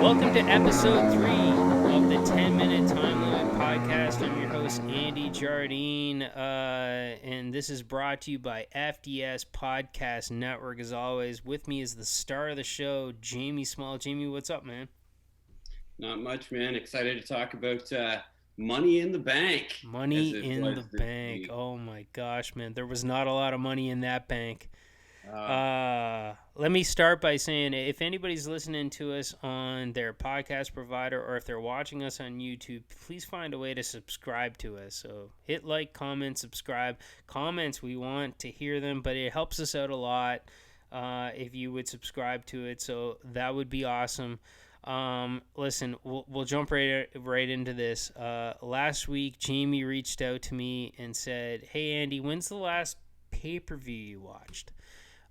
Welcome to episode 3 of the 10-Minute Time Limit Podcast. I'm your host, Andy Jardine, and this is brought to you by FDS Podcast Network. As always, with me is the star of the show, Jamie Small. Jamie, what's up, man? Not much, man. Excited to talk about Money in the Bank. Money in the bank. Oh my gosh, man. There was not a lot of money in that bank. Let me start by saying, if anybody's listening to us on their podcast provider or if they're watching us on YouTube, please find a way to subscribe to us. So hit like, comment, subscribe. Comments, we want to hear them, but it helps us out a lot if you would subscribe to it. So that would be awesome. Listen, we'll jump right into this. Last week, Jamie reached out to me and said, "Hey, Andy, when's the last pay-per-view you watched?"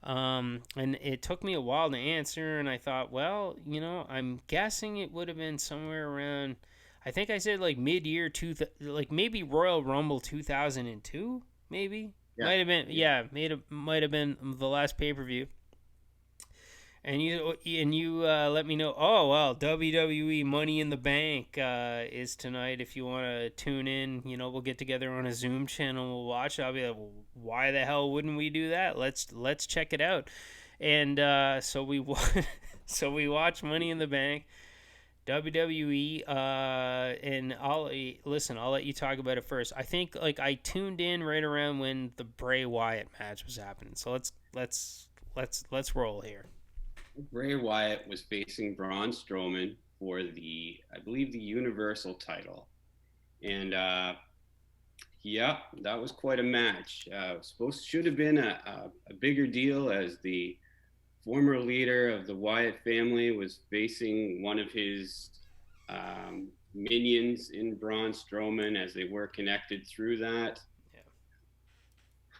And it took me a while to answer, and I thought, well, I'm guessing it would have been somewhere around, I think I said like mid-year, like maybe Royal Rumble 2002, maybe? Yeah. Might have been the last pay-per-view. And you let me know, oh, well, WWE Money in the Bank is tonight. If you want to tune in, we'll get together on a Zoom channel. We'll watch it. I'll be like, well, why the hell wouldn't we do that? Let's check it out. And so we watch Money in the Bank, WWE, and I'll let you talk about it first. I think I tuned in right around when the Bray Wyatt match was happening. So let's roll here. Bray Wyatt was facing Braun Strowman for I believe the Universal title. And, that was quite a match. Should have been a bigger deal, as the former leader of the Wyatt family was facing one of his minions in Braun Strowman, as they were connected through that.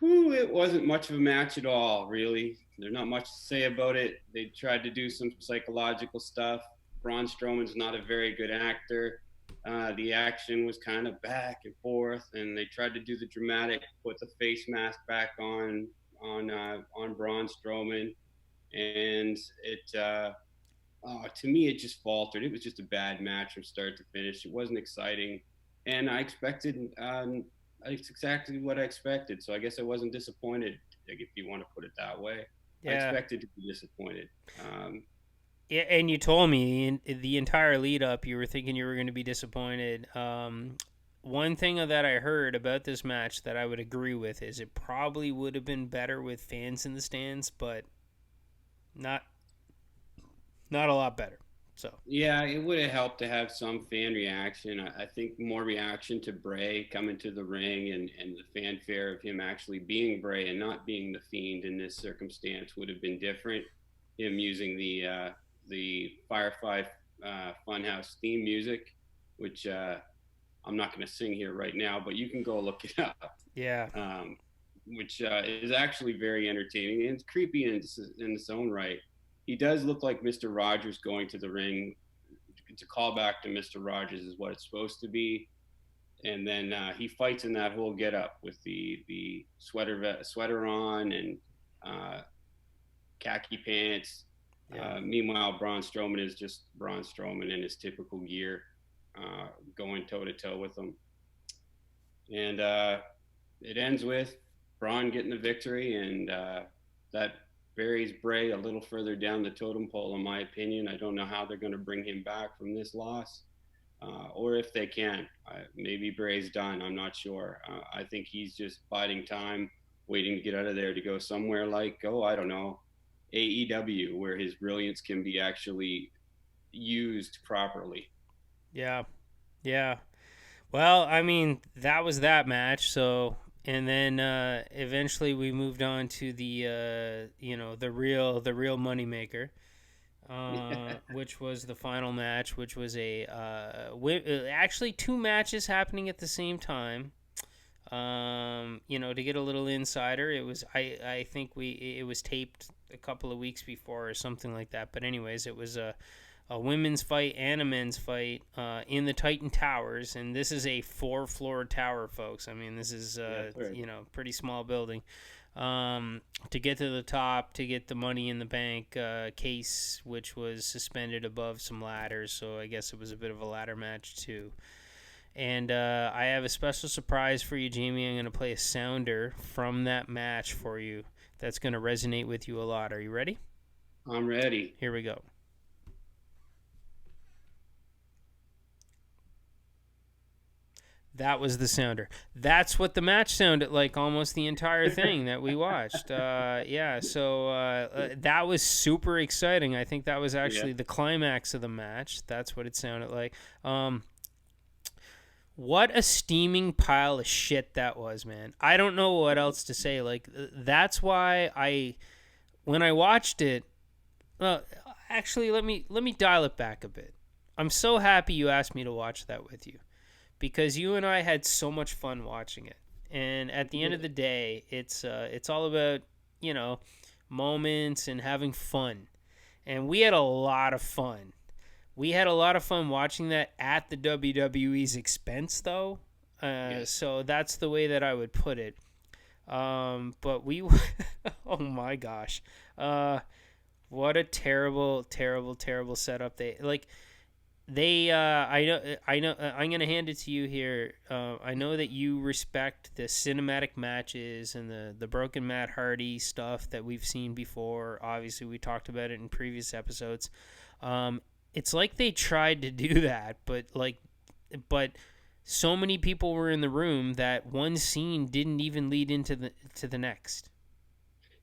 It wasn't much of a match at all, really. There's not much to say about it. They tried to do some psychological stuff. Braun Strowman's not a very good actor. The action was kind of back and forth, and they tried to do the dramatic, put the face mask back on Braun Strowman, and to me, it just faltered. It was just a bad match from start to finish. It wasn't exciting, and I expected. It's exactly what I expected, so I guess I wasn't disappointed, if you want to put it that way. Yeah. I expected to be disappointed. Yeah, and you told me in the entire lead up you were thinking you were going to be disappointed. One thing that I heard about this match that I would agree with is it probably would have been better with fans in the stands, but not a lot better. So yeah, it would have helped to have some fan reaction. I think more reaction to Bray coming to the ring, and the fanfare of him actually being Bray and not being the Fiend in this circumstance would have been different. Him using the Firefly Funhouse theme music, which I'm not going to sing here right now, but you can go look it up. Yeah. Which is actually very entertaining, and it's creepy in its own right. He does look like Mr. Rogers going to the ring. It's a callback to Mr. Rogers is what it's supposed to be. And then he fights in that whole getup with the sweater on and khaki pants. Yeah. Meanwhile, Braun Strowman is just Braun Strowman in his typical gear, going toe-to-toe with him. And it ends with Braun getting the victory, and that buries Bray a little further down the totem pole, in my opinion. I don't know how they're going to bring him back from this loss, or if they can. Maybe Bray's done. I'm not sure. I think he's just biding time, waiting to get out of there to go somewhere like, I don't know, AEW, where his brilliance can be actually used properly. Yeah. Well, I mean, that was that match, so... And then eventually we moved on to the real moneymaker, which was the final match, which was actually two matches happening at the same time. To get a little insider, it was I think it was taped a couple of weeks before or something like that. But anyways, it was a women's fight and a men's fight in the Titan Towers, and this is a 4-floor tower, folks. I mean, this is pretty small building. to get to the top, to get the Money in the Bank case, which was suspended above some ladders. So I guess it was a bit of a ladder match too. And I have a special surprise for you, Jamie. I'm going to play a sounder from that match for you that's going to resonate with you a lot. Are you ready? I'm ready. Here we go. That was the sounder. That's what the match sounded like almost the entire thing that we watched. That was super exciting. I think that was actually the climax of the match. That's what it sounded like. What a steaming pile of shit that was, man. I don't know what else to say. Like, that's why when I watched it, well, actually, let me dial it back a bit. I'm so happy you asked me to watch that with you, because you and I had so much fun watching it. And at the end of the day, it's all about, moments and having fun. And we had a lot of fun. We had a lot of fun watching that at the WWE's expense, though. So that's the way that I would put it. But we, oh my gosh, what a terrible, terrible, terrible setup I know. I'm gonna hand it to you here. I know that you respect the cinematic matches and the broken Matt Hardy stuff that we've seen before. Obviously, we talked about it in previous episodes. It's like they tried to do that, but so many people were in the room that one scene didn't even lead into the next.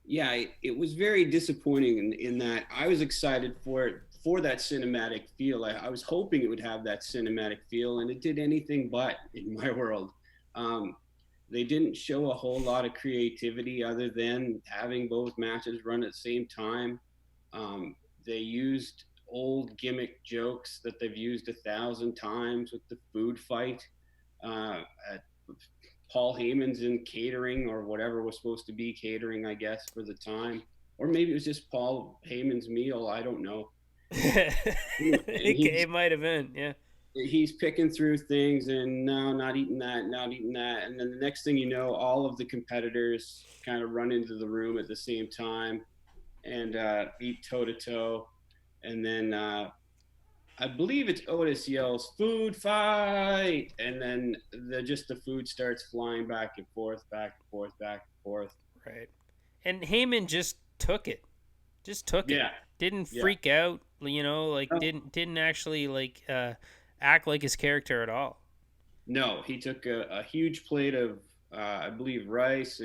Yeah, it was very disappointing in that I was excited for that cinematic feel. I was hoping it would have that cinematic feel, and it did anything but in my world. They didn't show a whole lot of creativity other than having both matches run at the same time. They used old gimmick jokes that they've used 1,000 times with the food fight. At Paul Heyman's in catering, or whatever was supposed to be catering, I guess, for the time. Or maybe it was just Paul Heyman's meal. I don't know. It might have been, yeah. He's picking through things and no, not eating that, not eating that. And then the next thing you know, all of the competitors kind of run into the room at the same time and eat toe to toe. And then I believe it's Otis yells, "Food fight!" And then the food starts flying back and forth, back and forth, back and forth. Right. And Heyman just took it. Yeah. Didn't freak out, didn't actually act like his character at all. No, he took a huge plate of I believe rice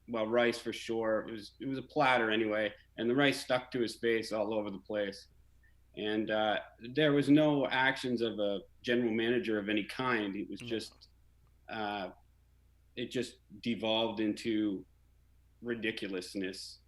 rice for sure. It was a platter anyway, and the rice stuck to his face all over the place. And there was no actions of a general manager of any kind. It was just it just devolved into ridiculousness.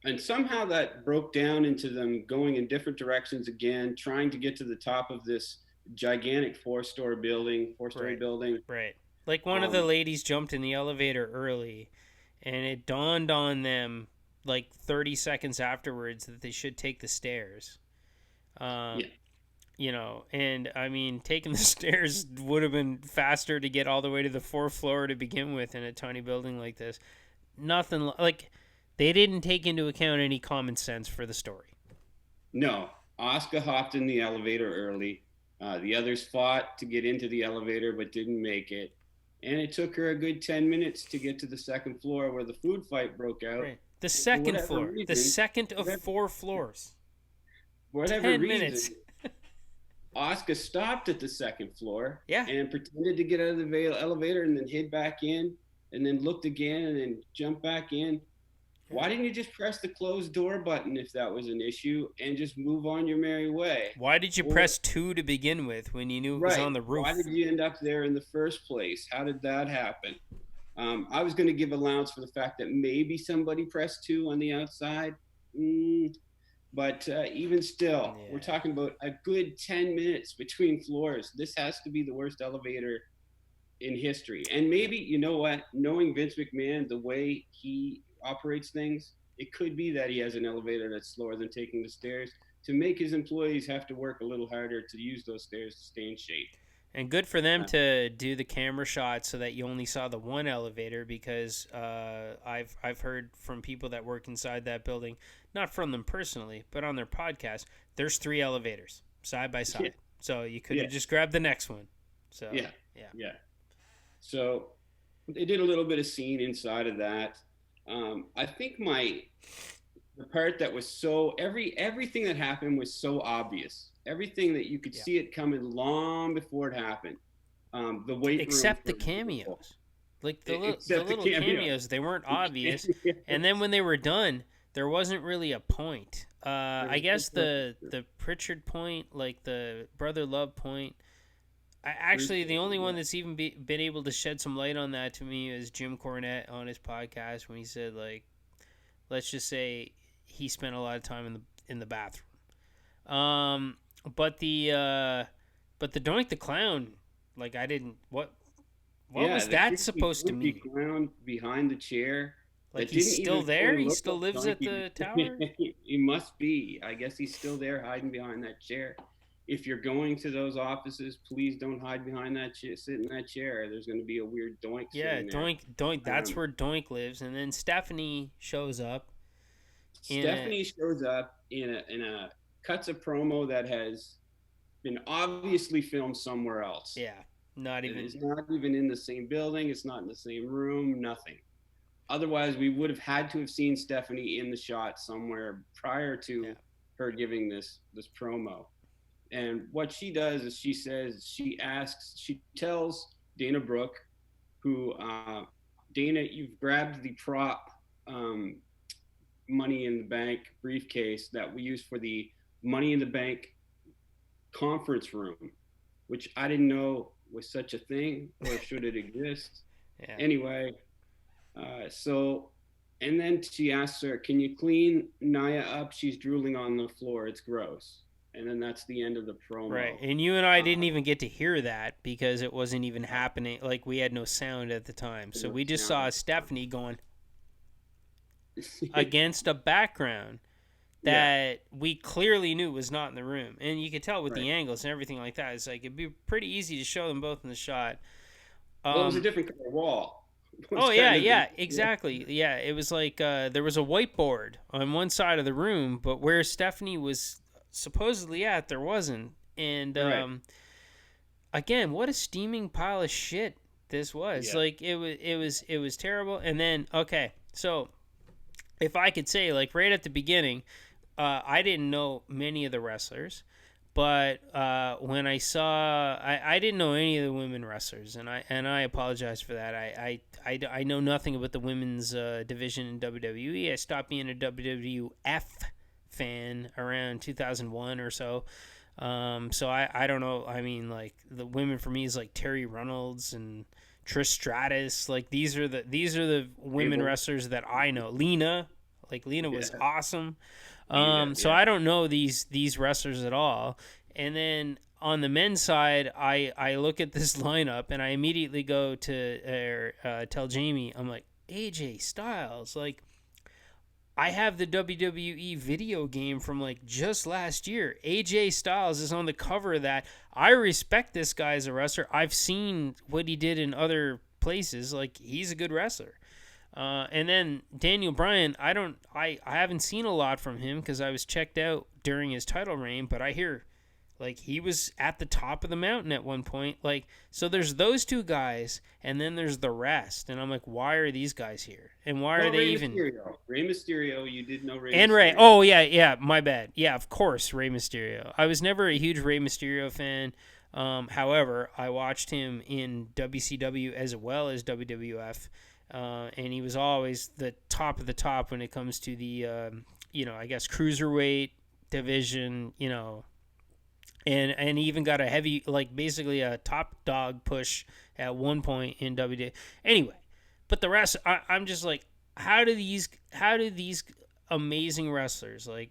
And somehow that broke down into them going in different directions again, trying to get to the top of this gigantic four-story building. Right. Like one of the ladies jumped in the elevator early, and it dawned on them 30 seconds afterwards that they should take the stairs. And I mean, taking the stairs would have been faster to get all the way to the fourth floor to begin with in a tiny building like this. Nothing they didn't take into account any common sense for the story. No, Asuka hopped in the elevator early. The others fought to get into the elevator but didn't make it. And it took her a good 10 minutes to get to the second floor where the food fight broke out. Right. The second floor. Reason, the second of 4 floors. For whatever 10 reason, minutes. Asuka stopped at the second floor and pretended to get out of the elevator and then hid back in and then looked again and then jumped back in. Why didn't you just press the closed door button if that was an issue and just move on your merry way? Why did you press 2 to begin with when you knew it was on the roof? Why did you end up there in the first place? How did that happen? I was going to give allowance for the fact that maybe somebody pressed 2 on the outside. But even still, we're talking about a good 10 minutes between floors. This has to be the worst elevator in history. And maybe, you know what, knowing Vince McMahon, the way he operates things, it could be that he has an elevator that's slower than taking the stairs to make his employees have to work a little harder to use those stairs to stay in shape. And good for them to do the camera shot so that you only saw the one elevator, because I've heard from people that work inside that building, not from them personally, but on their podcast, there's 3 elevators side by side. Yeah. So you could have just grabbed the next one. So yeah. So they did a little bit of scene inside of that. I think the part that was so everything that happened was so obvious. Everything that you could see it coming long before it happened. The weight except the cameos, like the little cameos, they weren't obvious. And then when they were done, there wasn't really a point. I guess the Pritchard point, like the Brother Love point. Actually, the only one that's even been able to shed some light on that to me is Jim Cornette on his podcast, when he said, like, let's just say he spent a lot of time in the bathroom. But the Doink the Clown, like, I didn't what was that supposed to mean? Clown behind the chair. Like, he's still there? He still lives at the tower? He must be. I guess he's still there, hiding behind that chair. If you're going to those offices, please don't hide behind that chair. Sit in that chair. There's going to be a weird Doink. Yeah, Doink. That's where Doink lives. And then Stephanie shows up. Stephanie shows up in a cuts a promo that has been obviously filmed somewhere else. Yeah, It's not even in the same building. It's not in the same room. Nothing. Otherwise, we would have had to have seen Stephanie in the shot somewhere prior to her giving this promo. And what she does is she tells Dana Brooke, who, Dana, you've grabbed the prop Money in the Bank briefcase that we use for the Money in the Bank conference room, which I didn't know was such a thing, or should it exist. Anyway, and then she asks her, can you clean Nia up? She's drooling on the floor. It's gross. And then that's the end of the promo. Right. And you and I didn't even get to hear that because it wasn't even happening. Like, we had no sound at the time. So we just saw Stephanie going against a background that we clearly knew was not in the room. And you could tell with the angles and everything like that. It's like, it'd be pretty easy to show them both in the shot. Well, it was a different color wall. Exactly. Yeah, it was like there was a whiteboard on one side of the room, but where Stephanie was supposedly at, there wasn't. And again, what a steaming pile of shit this was. Like, it was terrible. And then, okay, so if I could say, like, right at the beginning, I didn't know many of the wrestlers, but when I saw, I didn't know any of the women wrestlers, and I apologize for that. I know nothing about the women's division in WWE. I stopped being a WWF fan around 2001 or so. So I don't know. I mean, like, the women for me is like Terry Reynolds and Trish Stratus. Like, these are the women wrestlers that I know. Lena was awesome. So I don't know these wrestlers at all. And then on the men's side, I look at this lineup and I immediately go to tell Jamie, I'm like, AJ Styles, like, I have the WWE video game from, like, just last year. AJ Styles is on the cover of that. I respect this guy as a wrestler. I've seen what he did in other places. Like, he's a good wrestler. And then Daniel Bryan, I haven't seen a lot from him because I was checked out during his title reign, but I hear, like, he was at the top of the mountain at one point. Like, so there's those two guys, and then there's the rest. And I'm like, why are these guys here? And why are they even... Rey Mysterio, you did know Rey and Mysterio. Rey, oh, yeah, my bad. Yeah, of course, Rey Mysterio. I was never a huge Rey Mysterio fan. However, I watched him in WCW as well as WWF. And he was always the top of the top when it comes to the, I guess, cruiserweight division, and he even got a heavy, like, basically a top dog push at one point in WWE. Anyway, but the rest, I'm just like, how do these amazing wrestlers, like,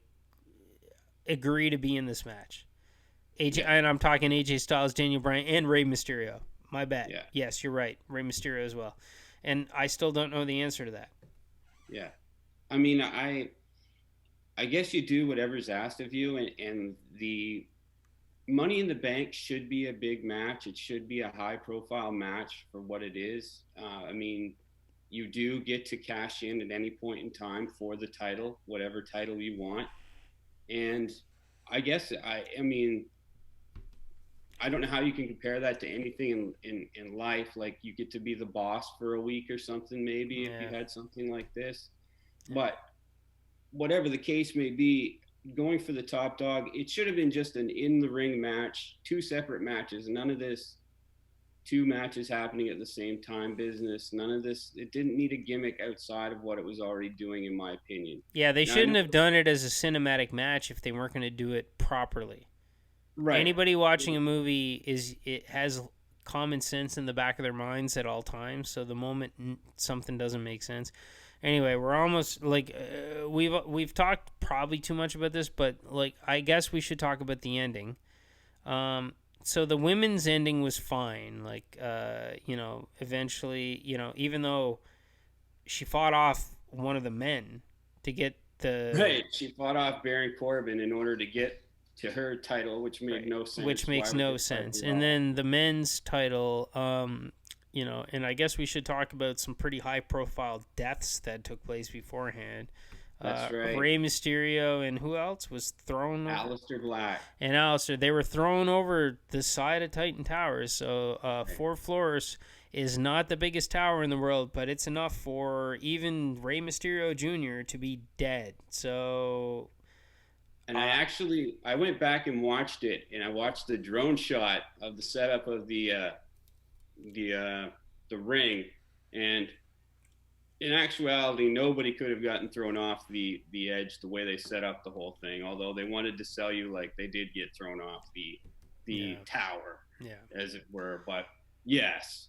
agree to be in this match? And I'm talking AJ Styles, Daniel Bryan, and Rey Mysterio. My bad. Yeah. Yes, you're right. Rey Mysterio as well. And I still don't know the answer to that. Yeah. I mean, I guess you do whatever's asked of you, and the Money in the Bank should be a big match. It should be a high-profile match for what it is. I mean, you do get to cash in at any point in time for the title, whatever title you want. And I guess, I mean, I don't know how you can compare that to anything in life. Like, you get to be the boss for a week or something, maybe, if you had something like this. But whatever the case may be, going for the top dog, it should have been just an in-the-ring match, 2 separate matches. None of this 2 matches happening at the same time business. None of this. It didn't need a gimmick outside of what it was already doing, in my opinion. Yeah, they shouldn't have done it as a cinematic match if they weren't going to do it properly. Right. Anybody watching a movie it has common sense in the back of their minds at all times. So the moment something doesn't make sense. Anyway, we're almost like we've talked probably too much about this, but like I guess we should talk about the ending. So the women's ending was fine. Like eventually, even though she fought off one of the men to get the she fought off Baron Corbin in order to get to her title, which made no sense. Which makes no sense. And then the men's title. And I guess we should talk about some pretty high-profile deaths that took place beforehand. That's right. Rey Mysterio and who else was thrown? Aleceister Black. And Aleister. They were thrown over the side of Titan Towers. So 4 floors is not the biggest tower in the world, but it's enough for even Rey Mysterio Jr. to be dead. So... And I went back and watched it, and I watched the drone shot of the setup of the ring, and in actuality, nobody could have gotten thrown off the edge the way they set up the whole thing. Although they wanted to sell you like they did get thrown off the tower, as it were. But yes,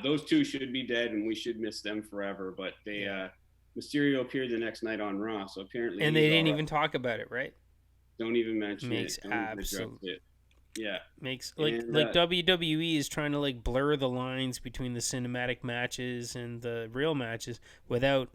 those 2 should be dead, and we should miss them forever. But they Mysterio appeared the next night on Raw, so apparently, and they didn't even talk about it, right? Don't even mention Makes it. Absolutely. Yeah. Makes like WWE is trying to like blur the lines between the cinematic matches and the real matches without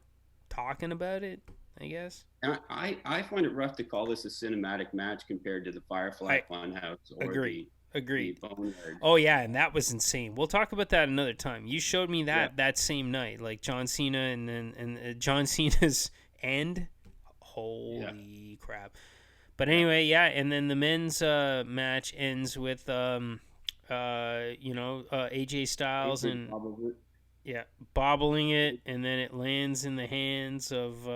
talking about it, I guess. I find it rough to call this a cinematic match compared to the Firefly Funhouse or Agreed. the Boneyard. Oh yeah, and that was insane. We'll talk about that another time. You showed me that same night, like John Cena and John Cena's end. Holy crap. But anyway, and then the men's match ends with AJ Styles bobbling it, and then it lands in the hands of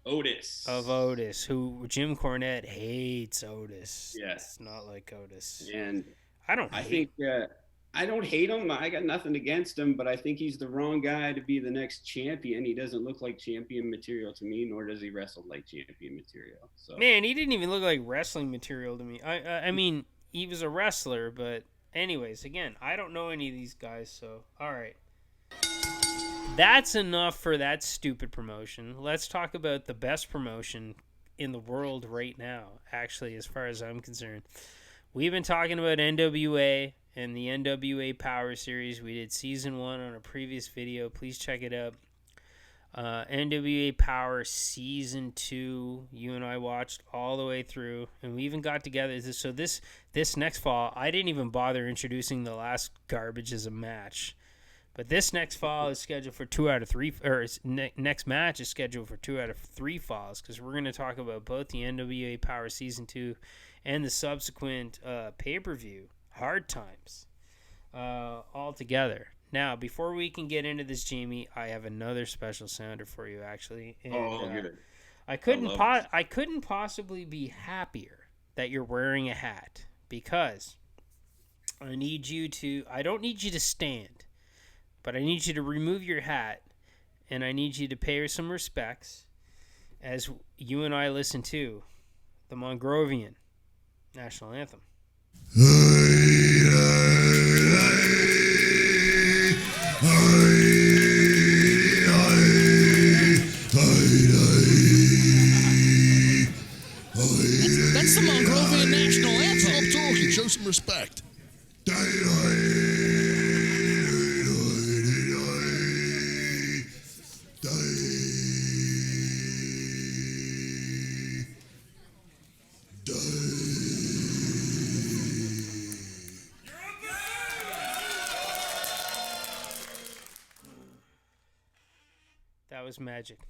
Otis. Who Jim Cornette hates Otis. Yes, it's not like Otis. And I don't hate him. I got nothing against him, but I think he's the wrong guy to be the next champion. He doesn't look like champion material to me, nor does he wrestle like champion material. So man, he didn't even look like wrestling material to me. I mean, he was a wrestler, but anyways, again, I don't know any of these guys, so all right. That's enough for that stupid promotion. Let's talk about the best promotion in the world right now, actually, as far as I'm concerned. We've been talking about NWA and the NWA Power series. We did season 1 on a previous video. Please check it out. NWA Power season 2. You and I watched all the way through, and we even got together. So this next fall, I didn't even bother introducing the last garbage as a match. But this next fall is scheduled for 2 out of 3, or next match is scheduled for 2 out of 3 falls, because we're going to talk about both the NWA Power season 2 and the subsequent pay-per-view. Hard Times, all together. Now, before we can get into this, Jamie, I have another special sounder for you, actually. And, good. I couldn't possibly be happier that you're wearing a hat, because I don't need you to stand, but I need you to remove your hat, and I need you to pay her some respects as you and I listen to the Mongrovian National Anthem. That's the Mongrovian National Anthem. Stop talking, show some respect. That was magic.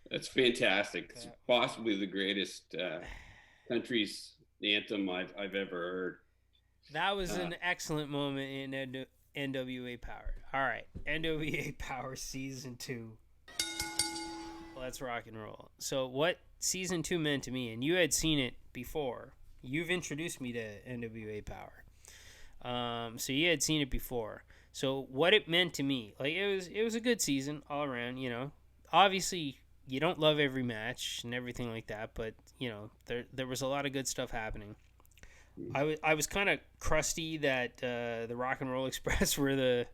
That's fantastic. It's possibly the greatest country's anthem I've ever heard. That was an excellent moment in NWA Power. All right, NWA Power Season 2. Let's rock and roll. So what Season 2 meant to me, and you had seen it before. You've introduced me to NWA Power. So you had seen it before. So what it meant to me, like it was a good season all around, you know. Obviously, you don't love every match and everything like that, but you know, there was a lot of good stuff happening. I was kind of crusty that the Rock and Roll Express were the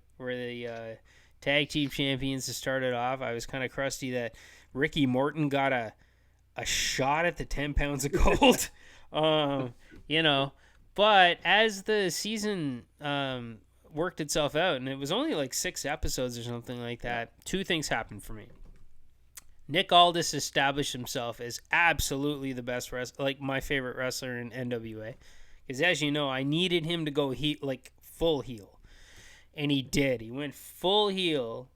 tag team champions to start it off. I was kind of crusty that Ricky Morton got a shot at the 10 pounds of gold. You know, but as the season worked itself out, and it was only like 6 episodes or something like that, 2 things happened for me. Nick Aldis established himself as absolutely the best wrestler, like my favorite wrestler in NWA. Because as you know, I needed him to go full heel. And he did. He went full heel,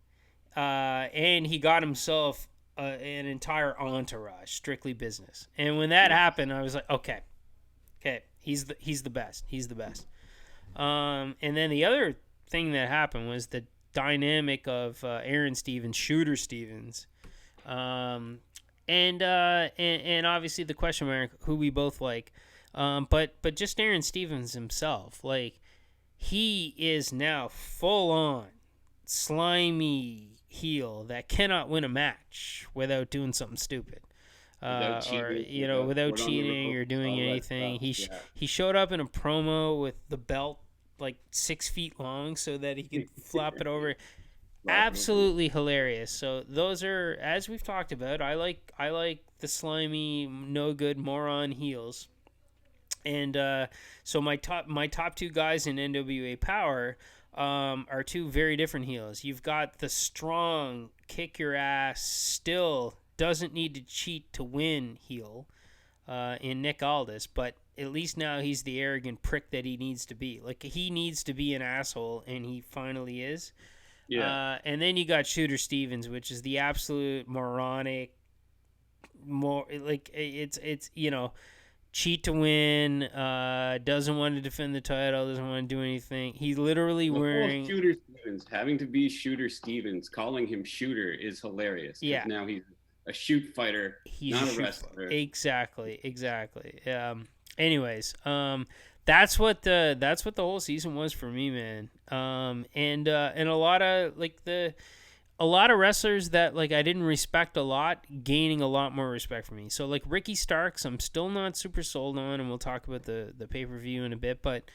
and he got himself an entire entourage, strictly business. And when that happened, I was like, okay, he's the best. He's the best. And then the other thing that happened was the dynamic of Aaron Stevens, Shooter Stevens, and obviously the question mark, who we both like. But just Aaron Stevens himself, like, he is now full on slimy heel that cannot win a match without doing something stupid, without cheating or doing anything. He showed up in a promo with the belt like 6 feet long so that he could flop it over. Absolutely hilarious. So those are, as we've talked about, I like the slimy, no good moron heels. And so my top 2 guys in NWA Power are 2 very different heels. You've got the strong, kick your ass, still doesn't need to cheat to win heel in Nick Aldis, but at least now he's the arrogant prick that he needs to be. Like, he needs to be an asshole, and he finally is. Yeah. And then you got Shooter Stevens, which is the absolute moronic, it's you know, cheat to win, doesn't want to defend the title, doesn't want to do anything. He's literally wearing Shooter Stevens, having to be Shooter Stevens, calling him Shooter is hilarious. Yeah. Now he's a shoot fighter, not a wrestler. Exactly. Anyways, that's what the whole season was for me, man. And a lot of wrestlers that like I didn't respect a lot, gaining a lot more respect for me. So like Ricky Starks, I'm still not super sold on, and we'll talk about the pay-per-view in a bit, but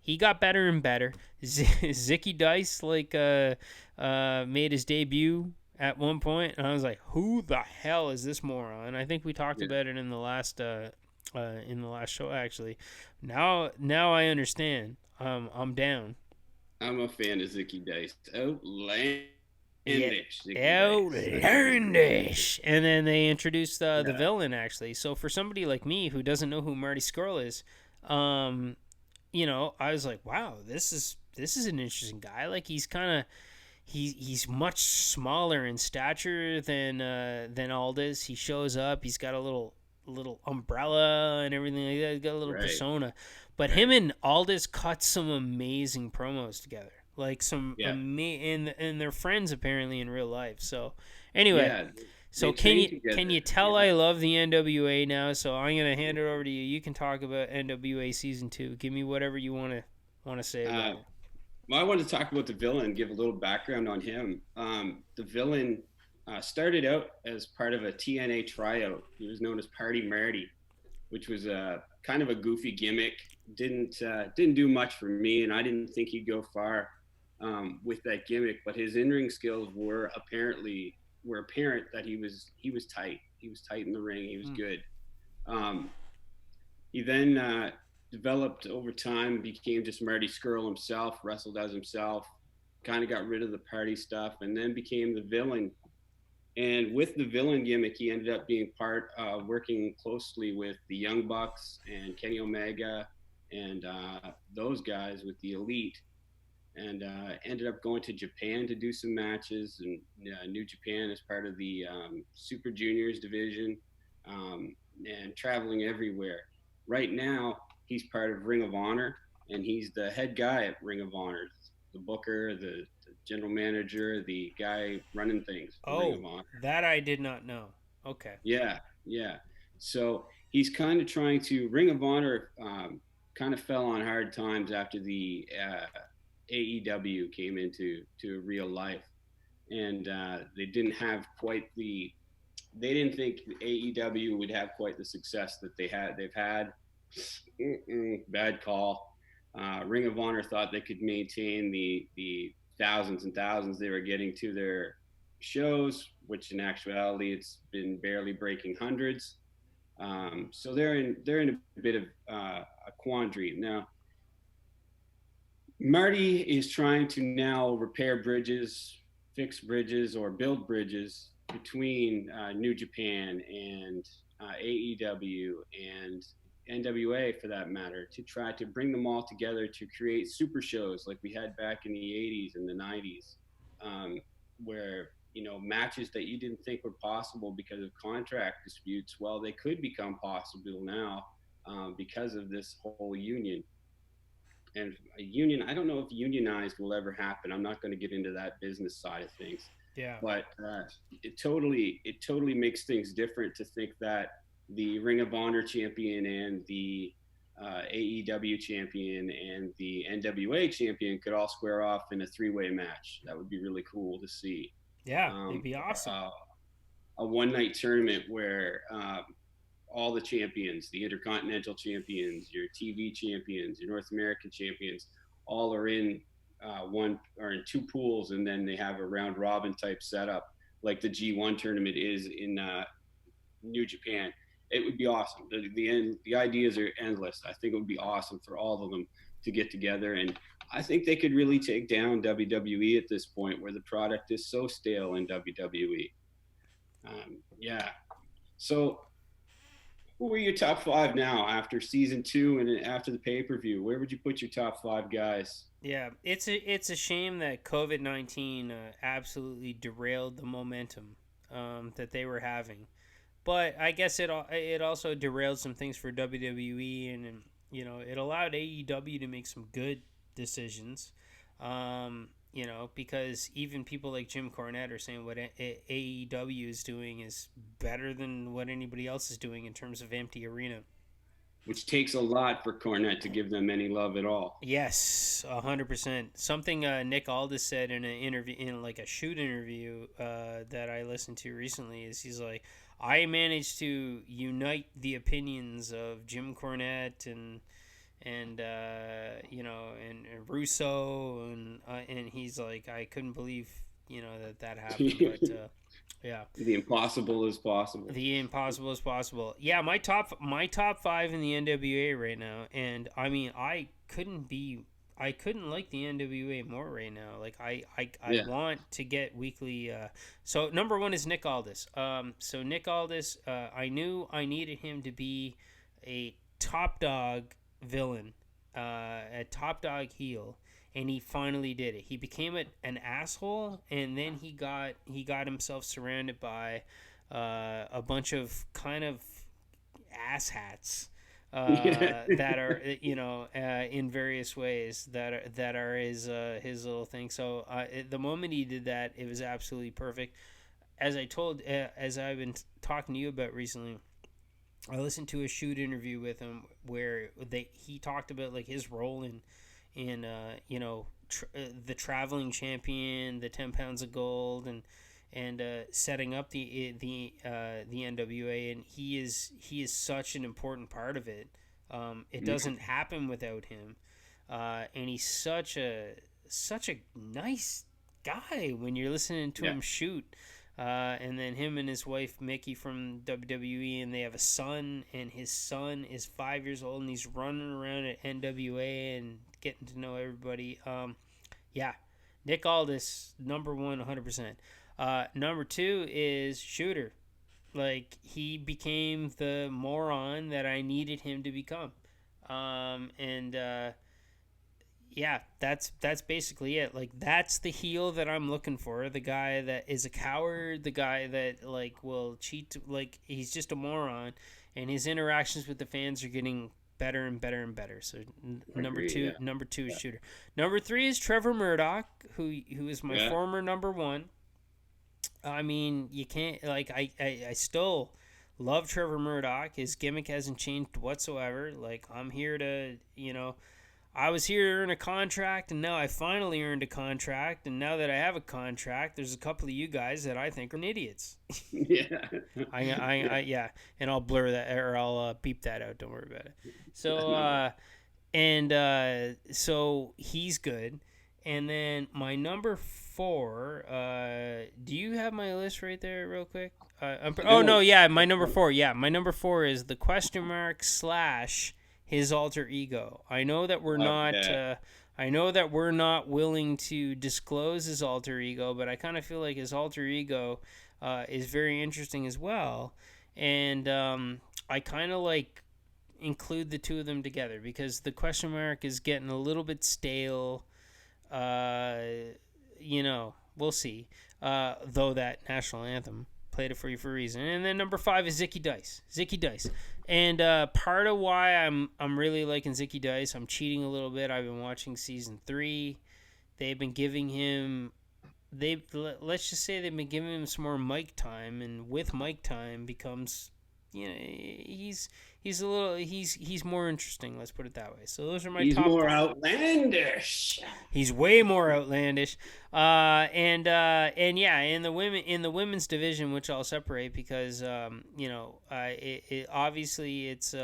he got better and better. Zicky Dice made his debut at one point, and I was like, who the hell is this moron? I think we talked about it in the last show, actually. Now I understand. I'm down. I'm a fan of Zicky Dice. Outlandish. And then they introduced the villain, actually. So for somebody like me who doesn't know who Marty Scurll is, you know, I was like, wow, this is an interesting guy. Like, he's kind of he's much smaller in stature than Aldis. He shows up. He's got a little umbrella and everything like that. He's got a little persona. But him and Aldis cut some amazing promos together. Like and they're friends apparently in real life. So anyway, so can you tell I love the NWA now? So I'm gonna hand it over to you. You can talk about NWA season 2. Give me whatever you want to say about it. Well, I want to talk about the villain. Give a little background on him. The villain started out as part of a TNA tryout. He was known as Party Marty, which was kind of a goofy gimmick. Didn't do much for me, and I didn't think he'd go far with that gimmick. But his in-ring skills were apparent that he was tight. He was tight in the ring. He was good. He then developed over time, became just Marty Scurll himself, wrestled as himself, kind of got rid of the party stuff, and then became the villain. And with the villain gimmick, he ended up being working closely with the Young Bucks and Kenny Omega and those guys with the Elite. and ended up going to Japan to do some matches. And New Japan is part of the Super Juniors division, and traveling everywhere. Right now, he's part of Ring of Honor, and he's the head guy at Ring of Honor, the booker, the general manager, the guy running things for Ring of Honor. That I did not know. Okay. Yeah, yeah. So he's kind of trying to. Ring of Honor kind of fell on hard times after the AEW came into real life, and they didn't have quite the. They didn't think AEW would have quite the success that they had. They've had. Bad call. Ring of Honor thought they could maintain the thousands and thousands they were getting to their shows, which in actuality it's been barely breaking hundreds. So they're in a bit of a quandary now. Marty is trying to now repair bridges, fix bridges, or build bridges between New Japan and AEW and NWA, for that matter, to try to bring them all together to create super shows like we had back in the 80s and the 90s, where matches that you didn't think were possible because of contract disputes, well, they could become possible now because of this whole union. And a union, I don't know if unionized will ever happen. I'm not going to get into that business side of things. Yeah. But it totally makes things different to think that the Ring of Honor champion and the AEW champion and the NWA champion could all square off in a three-way match. That would be really cool to see. Yeah, it'd be awesome. A one-night tournament where all the champions, the Intercontinental champions, your TV champions, your North American champions, all are in one or in two pools, and then they have a round robin type setup like the G1 tournament is in New Japan. It would be awesome. The ideas are endless. I think it would be awesome for all of them to get together, and I think they could really take down WWE at this point, where the product is so stale in WWE. Yeah. So, who are your top five now after season 2 and after the pay-per-view? Where would you put your top 5 guys? Yeah, it's a shame that COVID-19 absolutely derailed the momentum that they were having. But I guess it also derailed some things for WWE, and it allowed AEW to make some good decisions. Because even people like Jim Cornette are saying what AEW is doing is better than what anybody else is doing in terms of empty arena. Which takes a lot for Cornette to give them any love at all. Yes, 100%. Something Nick Aldis said in an interview, in like a shoot interview that I listened to recently, is he's like, I managed to unite the opinions of Jim Cornette and Russo, and he's like, I couldn't believe that happened, but yeah, the impossible is possible. The impossible is possible. Yeah, my top 5 in the NWA right now, and I mean, I couldn't like the NWA more right now. Like I want to get weekly. So number 1 is Nick Aldis. So Nick Aldis, I knew I needed him to be a top dog villain, a top dog heel, and he finally did it. He became an asshole, and then he got himself surrounded by a bunch of kind of asshats that are in various ways that are his little thing. So the moment he did that, it was absolutely perfect. As I've been talking to you about recently, I listened to a shoot interview with him where he talked about like his role in the traveling champion, the 10 pounds of gold, and setting up the NWA, and he is such an important part of it. It doesn't happen without him, and he's such a nice guy when you're listening to him shoot. And then him and his wife Mickey from WWE, and they have a son, and his son is 5 years old, and he's running around at NWA and getting to know everybody. Nick Aldis, number 1, 100%. Number 2 is Shooter. Like, he became the moron that I needed him to become. yeah, that's basically it. Like, that's the heel that I'm looking for. The guy that is a coward, the guy that like will cheat, like he's just a moron, and his interactions with the fans are getting better and better and better. So number two, Yeah. number two is Shooter. Number three is Trevor Murdoch, who is my former number one. I mean, you can't like I still love Trevor Murdoch. His gimmick hasn't changed whatsoever. Like, I'm here to, I was here to earn a contract, and now I finally earned a contract. And now that I have a contract, there's a couple of you guys that I think are idiots. Yeah. Yeah, and I'll blur that, or I'll beep that out. Don't worry about it. So, so he's good. And then my number four. Do you have my list right there, real quick? My number four. Yeah, my number four is the question mark / his alter ego. I know that we're not. I know that we're not willing to disclose his alter ego, but I kind of feel like his alter ego is very interesting as well, and I kind of like include the two of them together because the question mark is getting a little bit stale. We'll see. Though that national anthem played it for you for a reason. And then number 5 is Zicky Dice. And part of why I'm really liking Zicky Dice, I'm cheating a little bit. I've been watching season 3. They've been giving him let's just say they've been giving him some more mic time, and with mic time becomes he's more interesting, let's put it that way. So those are my he's top more outlandish. He's way more outlandish. And yeah, in the women's division, which I'll separate because obviously it's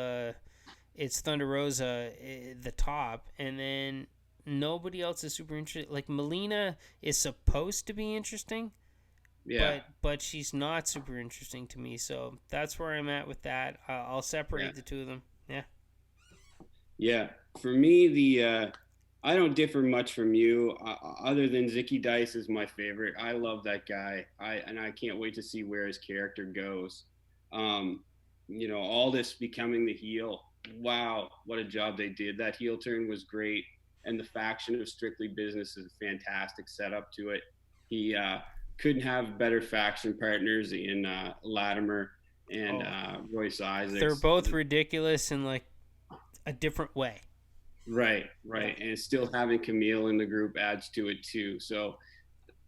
Thunder Rosa the top, and then nobody else is super interesting. Like, Melina is supposed to be interesting. Yeah. But she's not super interesting to me, so that's where I'm at with that. I'll separate the two of them. Yeah. Yeah. For me, I don't differ much from you, other than Zicky Dice is my favorite. I love that guy. I can't wait to see where his character goes. Aldis becoming the heel. Wow, what a job they did. That heel turn was great, and the faction of Strictly Business is a fantastic setup to it. He couldn't have better faction partners in Latimer and Royce Isaacs. They're both ridiculous in like a different way. Right. And still having Camille in the group adds to it too. So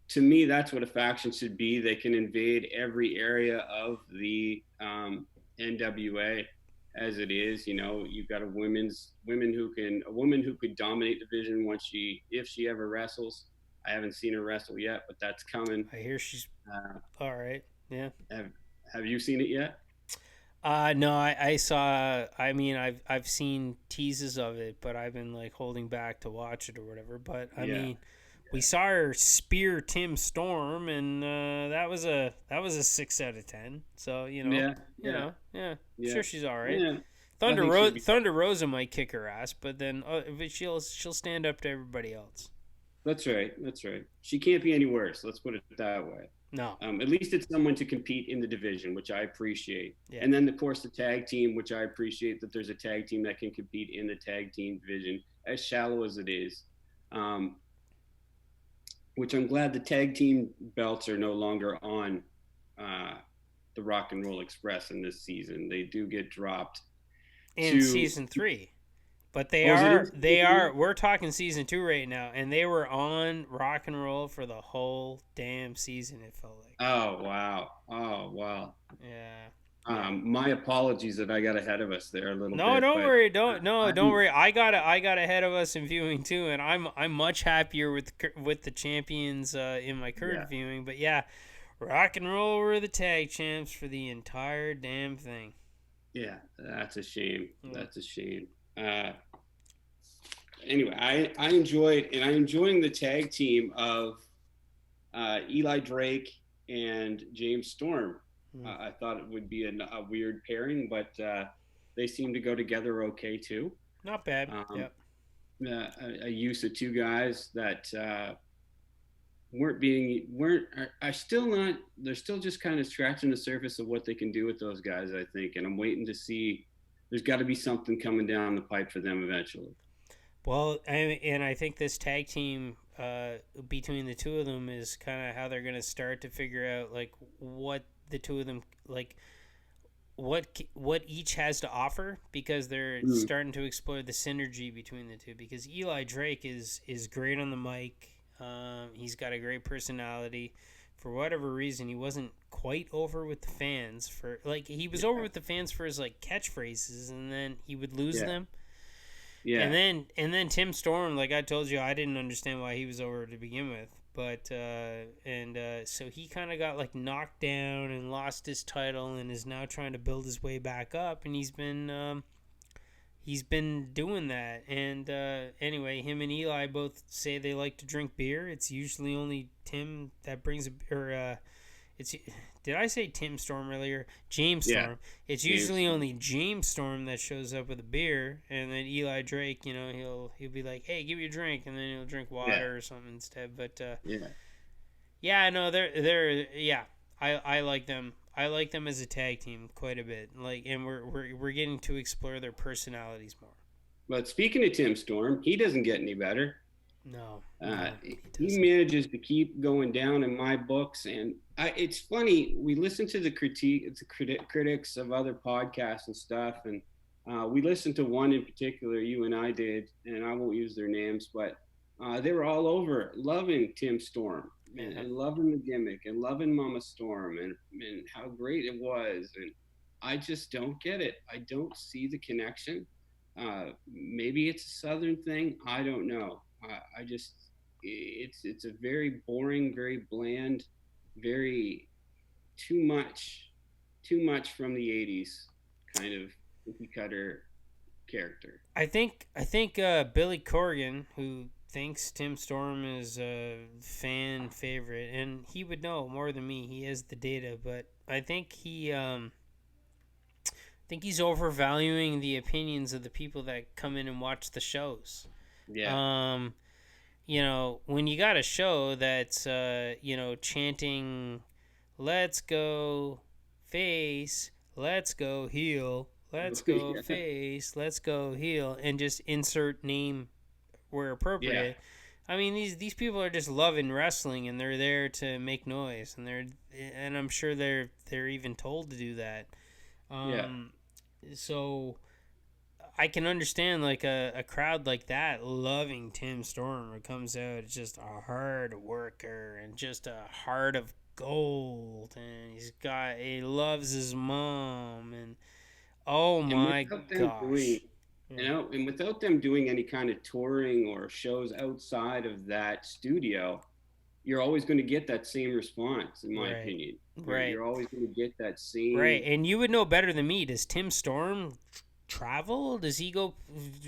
to me, that's what a faction should be. They can invade every area of the NWA as it is. You've got a woman who could dominate division if she ever wrestles. I haven't seen her wrestle yet, but that's coming. I hear she's all right. Yeah. Have you seen it yet? No, I saw. I mean, I've seen teases of it, but I've been like holding back to watch it or whatever. But I mean, we saw her spear Tim Storm, and that was a 6 out of 10. So sure, she's all right. Yeah. Thunder Rosa might kick her ass, but then she'll stand up to everybody else. That's right. She can't be any worse. Let's put it that way. No. At least it's someone to compete in the division, which I appreciate. Yeah. And then, of course, the tag team, which I appreciate that there's a tag team that can compete in the tag team division, as shallow as it is. Which I'm glad the tag team belts are no longer on the Rock and Roll Express in this season. They do get dropped. In season 3. But they are. We're talking season 2 right now, and they were on Rock and Roll for the whole damn season. It felt like. Oh wow. Yeah. My apologies that I got ahead of us there a little bit. No, don't worry. Don't worry. I got ahead of us in viewing too, and I'm much happier with the champions in my current viewing. But yeah, Rock and Roll were the tag champs for the entire damn thing. Yeah, that's a shame. That's a shame. Anyway, I enjoyed, and I'm enjoying the tag team of Eli Drake and James Storm. I thought it would be a weird pairing, but they seem to go together okay too. Not bad. A use of two guys that they're still just kind of scratching the surface of what they can do with those guys, I think, and I'm waiting to see. There's got to be something coming down the pipe for them eventually. Well, and I think this tag team between the two of them is kind of how they're going to start to figure out like what the two of them like what each has to offer, because they're starting to explore the synergy between the two. Because Eli Drake is great on the mic. He's got a great personality. For whatever reason, he wasn't quite over with the fans for like he was over with the fans for his like catchphrases, and then he would lose them. Yeah. And then Tim Storm, like I told you, I didn't understand why he was over to begin with. But so he kind of got like knocked down and lost his title and is now trying to build his way back up, and he's been doing that. And anyway, him and Eli both say they like to drink beer. It's usually only Tim that brings did I say Tim Storm earlier? James Storm. Yeah. It's usually only James Storm that shows up with a beer, and then Eli Drake, you know, he'll be like, "Hey, give me a drink," and then he'll drink water or something instead. But I like them. I like them as a tag team quite a bit. Like, and we're getting to explore their personalities more. But speaking of Tim Storm, he doesn't get any better. No, he manages to keep going down in my books, and it's funny. We listen to the critics of other podcasts and stuff, and we listened to one in particular. You and I did, and I won't use their names, but they were all over loving Tim Storm and loving the gimmick and loving Mama Storm and how great it was. And I just don't get it. I don't see the connection. Maybe it's a Southern thing. I don't know. I just, it's a very boring, very bland, very too much from the 80s kind of cookie cutter character. I think Billy Corgan, who thinks Tim Storm is a fan favorite, and he would know more than me. He has the data, but I think he's overvaluing the opinions of the people that come in and watch the shows. Yeah. You know, when you got a show that's chanting, "Let's go face, let's go heel, let's go face, let's go heel," and just insert name where appropriate. Yeah. I mean, these people are just loving wrestling, and they're there to make noise, and I'm sure they're even told to do that. So I can understand like a crowd like that loving Tim Storm, who comes out as just a hard worker and just a heart of gold, and he loves his mom, and oh my gosh. And without them doing any kind of touring or shows outside of that studio, you're always going to get that same response, in my opinion. Right. You're always going to get that same. Right. And you would know better than me. Does Tim Storm travel? Does he go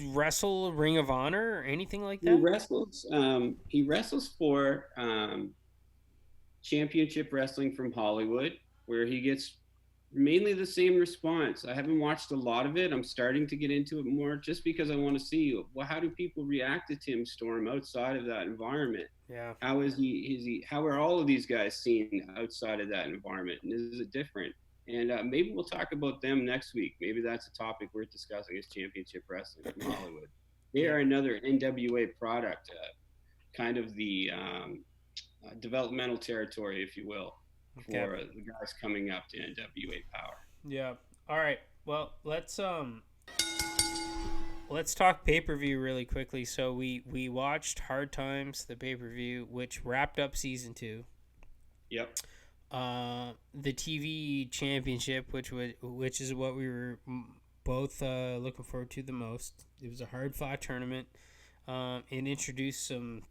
wrestle Ring of Honor or anything like that? He wrestles for Championship Wrestling from Hollywood, where he gets mainly the same response. I haven't watched a lot of it. I'm starting to get into it more just because I want to see, well, how do people react to Tim Storm outside of that environment? Yeah. How are all of these guys seen outside of that environment? And is it different? And maybe we'll talk about them next week. Maybe that's a topic worth discussing, is Championship Wrestling from Hollywood. They are another NWA product, kind of the developmental territory, if you will, for the guys coming up to NWA Power. Yeah. All right. Well, let's talk pay-per-view really quickly. So we watched Hard Times, the pay-per-view, which wrapped up season 2. Yep. The TV championship, which is what we were both looking forward to the most. It was a hard-fought tournament. It introduced some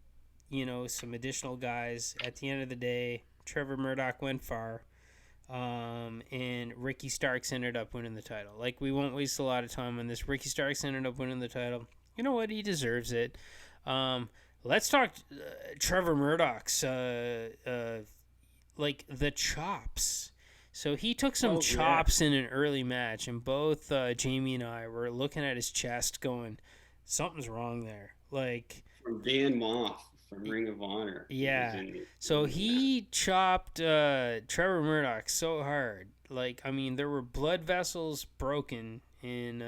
additional guys. At the end of the day, Trevor Murdoch went far, and Ricky Starks ended up winning the title. Like, we won't waste a lot of time on this. Ricky Starks ended up winning the title. You know what? He deserves it. Let's talk Trevor Murdoch's like the chops. So he took some chops in an early match, and both Jamie and I were looking at his chest going, something's wrong there. Like, from Dan Moff from Ring of Honor. Yeah. So he chopped Trevor Murdoch so hard. Like, I mean, there were blood vessels broken in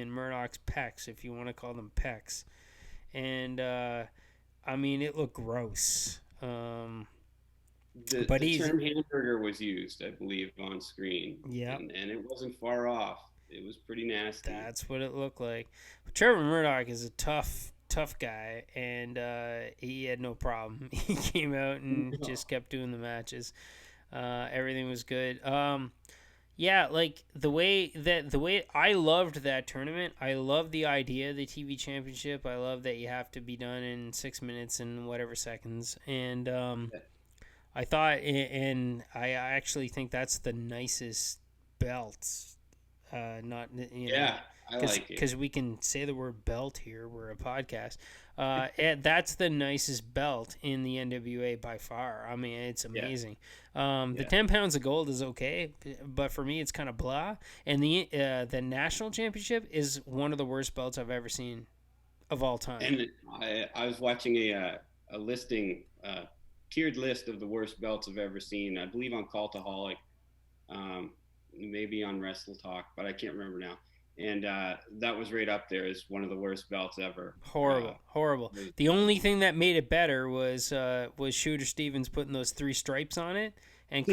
Murdoch's pecs, if you want to call them pecs. and I mean, it looked gross. The term hamburger was used, I believe, on screen. Yeah, and it wasn't far off. It was pretty nasty. That's what it looked like. But Trevor Murdoch is a tough guy, and he had no problem. He came out and just kept doing the matches. Everything was good. Yeah, like the way I loved that tournament. I love the idea of the TV championship. I love that you have to be done in 6 minutes and whatever seconds. And I thought, and I actually think that's the nicest belt. Not I like it because we can say the word belt here. We're a podcast. And that's the nicest belt in the NWA by far. I mean, it's amazing. The 10 pounds of gold is okay, but for me, it's kind of blah. And the national championship is one of the worst belts I've ever seen of all time. And I was watching a listing, tiered list of the worst belts I've ever seen. I believe on Cultaholic, maybe on Wrestle Talk, but I can't remember now. And that was right up there as one of the worst belts ever. Horrible. The only thing that made it better was Shooter Stevens putting those 3 stripes on it and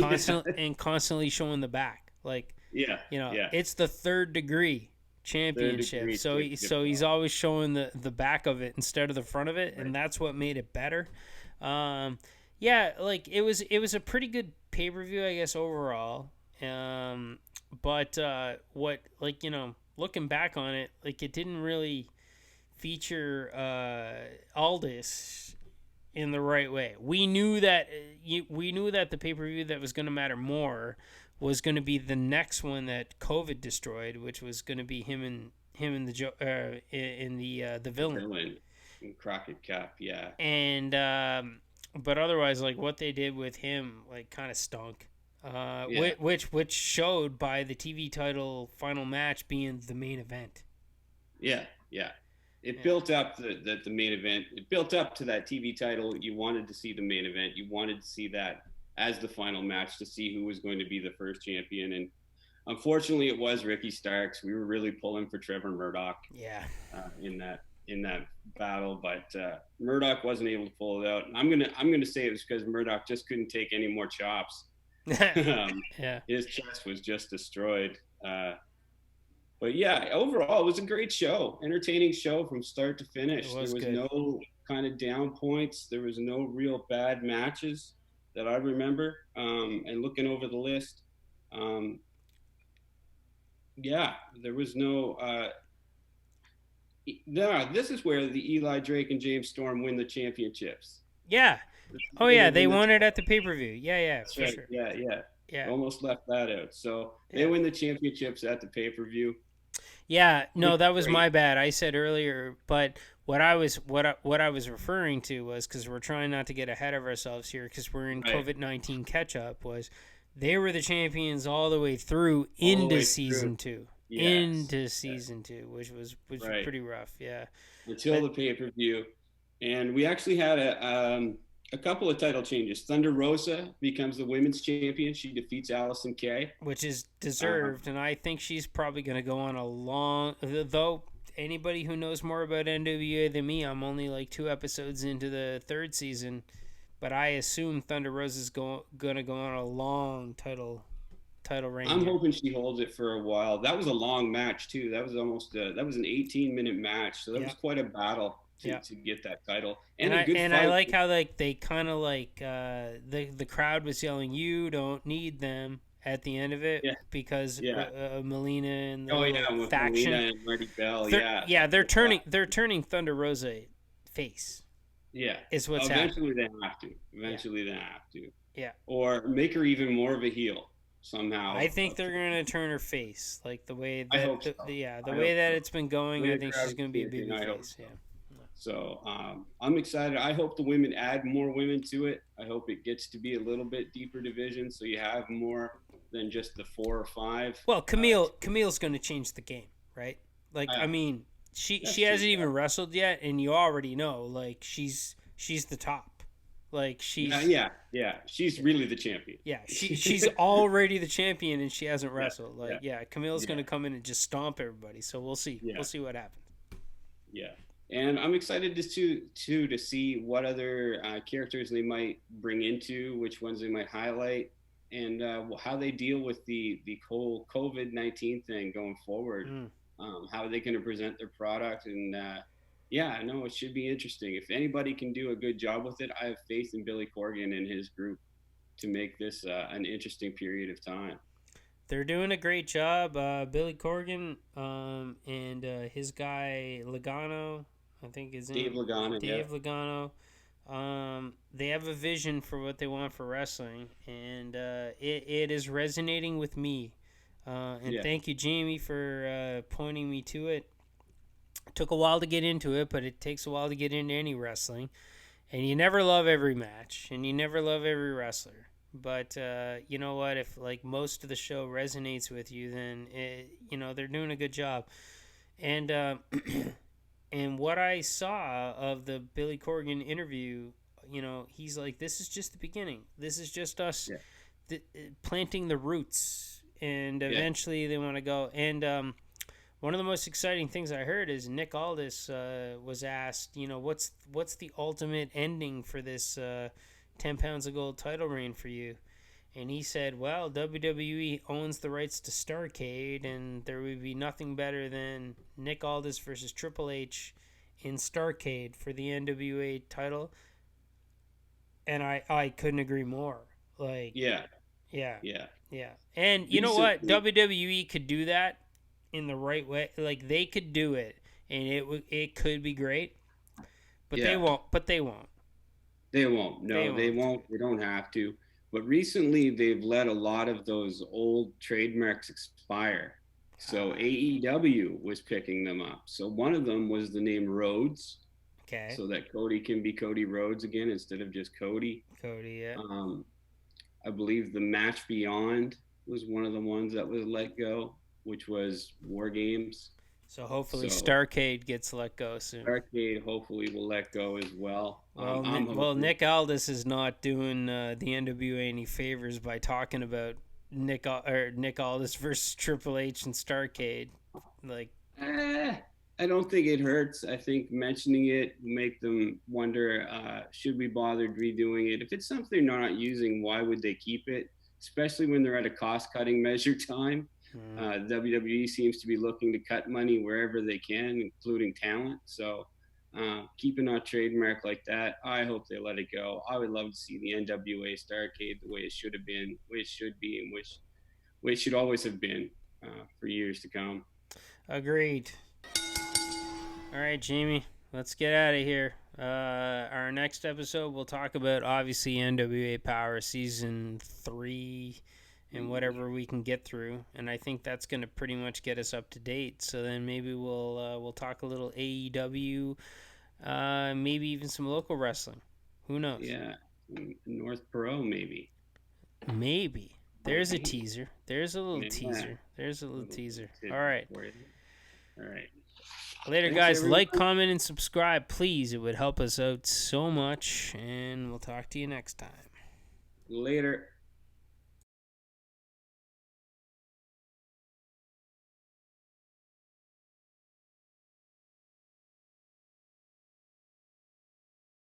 constantly showing the back. Like, it's the 3rd degry championship. So he's always showing the back of it instead of the front of it, and that's what made it better. Like it was a pretty good pay-per-view, I guess, overall. But looking back on it, like it didn't really feature Aldis in the right way. We knew that the pay-per-view that was going to matter more was going to be the next one that COVID destroyed, which was going to be him and the villain in Crockett Cup, yeah. And but otherwise, like what they did with him, like kind of stunk. Which showed by the TV title final match being the main event. It built up the main event. It built up to that TV title. You wanted to see the main event. You wanted to see that as the final match to see who was going to be the first champion. And unfortunately, it was Ricky Starks. We were really pulling for Trevor Murdoch. In that battle, but Murdoch wasn't able to pull it out. And I'm gonna say it was because Murdoch just couldn't take any more chops. His chest was just destroyed. But yeah, overall, it was a great show, entertaining show from start to finish. There was no kind of down points. There was no real bad matches that I remember. And looking over the list, there was no. This is where the Eli Drake and James Storm win the championships. Yeah. Oh yeah, they won it at the pay-per-view. Yeah, for sure. Yeah. Almost left that out. So they win the championships at the pay-per-view. Yeah, no, that was my bad. I said earlier, but what I was referring to was, because we're trying not to get ahead of ourselves here, because we're in COVID-19 catch-up, was they were the champions all the way through into season 2. Into season 2, which was pretty rough. Yeah. Until the pay-per-view, and we actually had a couple of title changes. Thunder Rosa becomes the women's champion. She defeats Allison Kay, which is deserved, and I think she's probably going to go on a long. Though anybody who knows more about NWA than me, I'm only like 2 episodes into the 3rd season, but I assume Thunder Rosa's going to go on a long title reign. I'm hoping she holds it for a while. That was a long match too. That was almost that was an 18-minute match, so that was quite a battle to get that title. And I like how they kind of the crowd was yelling, "You don't need them," at the end of it because Melina and the faction. Melina and Marty Bell. They're turning Thunder Rosa face. Yeah, is what's eventually happening. Eventually they have to. Yeah, or make her even more of a heel somehow. I think they're going to turn her face, like the way that it's been going. I think she's going to be a baby face. Yeah. So I'm excited. I hope the women add more women to it. I hope it gets to be a little bit deeper division, so you have more than just the 4 or 5. Well, Camille's going to change the game, right? Like, I mean, she hasn't even wrestled yet, and you already know, like, she's the top. Like, she's she's really the champion. Yeah, she's already the champion, and she hasn't wrestled. Camille's going to come in and just stomp everybody. So we'll see. We'll see what happens. Yeah. And I'm excited to see what other characters they might bring into, which ones they might highlight, and how they deal with the whole COVID-19 thing going forward. How are they going to present their product? And yeah, I know it should be interesting. If anybody can do a good job with it, I have faith in Billy Corgan and his group to make this an interesting period of time. They're doing a great job. Billy Corgan and his guy Logano, I think is Dave Logano. Dave Logano. They have a vision for what they want for wrestling, and it is resonating with me. And thank you, Jamie, for pointing me to it. It took a while to get into it, but it takes a while to get into any wrestling. And you never love every match, and you never love every wrestler. But you know what? If like most of the show resonates with you, then they're doing a good job. And and what I saw of the Billy Corgan interview, he's like, this is just the beginning. This is just us planting the roots, and eventually they want to go. And one of the most exciting things I heard is Nick Aldis was asked, what's the ultimate ending for this 10 pounds of gold title reign for you? And he said, well, WWE owns the rights to Starrcade, and there would be nothing better than Nick Aldis versus Triple H in Starrcade for the NWA title. And I couldn't agree more. Like, yeah. And you know what? WWE could do that in the right way. Like, they could do it, and it could be great. But they won't. They won't. No, they won't. They don't have to. But recently, they've let a lot of those old trademarks expire. So AEW was picking them up. So one of them was the name Rhodes. Okay. So that Cody can be Cody Rhodes again instead of just Cody. Cody, yeah. I believe the Match Beyond was one of the ones that was let go, which was War Games. So hopefully Starrcade gets let go soon. Starrcade hopefully will let go as well. Well, Nick Aldis is not doing the NWA any favors by talking about Nick Aldis versus Triple H and Starrcade. Like, I don't think it hurts. I think mentioning it will make them wonder, should we bother redoing it? If it's something they're not using, why would they keep it? Especially when they're at a cost-cutting measure time. WWE seems to be looking to cut money wherever they can, including talent. So keeping a trademark like that, I hope they let it go. I would love to see the NWA Starrcade the way it should have been, way it should be, and way it should always have been for years to come. Agreed. All right, Jamie, let's get out of here. Our next episode, we'll talk about, obviously, NWA Power Season 3 and whatever we can get through. And I think that's going to pretty much get us up to date. So then maybe we'll talk a little AEW, maybe even some local wrestling. Who knows? Yeah, North Pro, maybe. Maybe. There's a teaser. There's a little teaser. There's a little teaser. All right. Later, guys. Everyone. Like, comment, and subscribe, please. It would help us out so much. And we'll talk to you next time. Later.